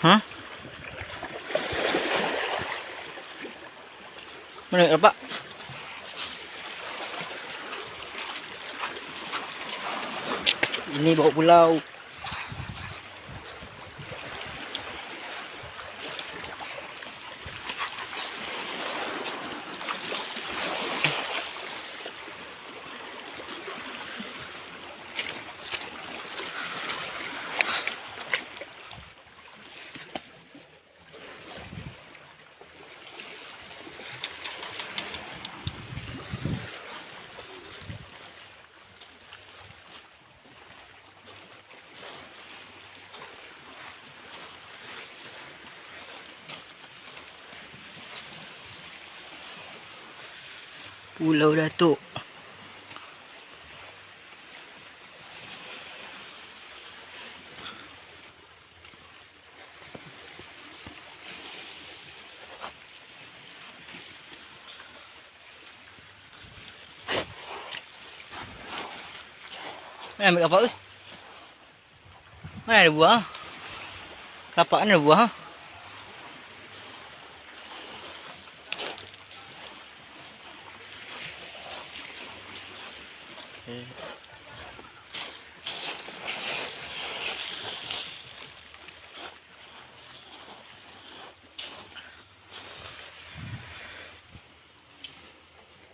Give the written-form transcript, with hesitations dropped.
Hah? Mana dapat? Ini bawa pulau. Pulau Datuk. Mana ambil kapak tu? Mana ada buah? Kapak mana ada buah? Okay.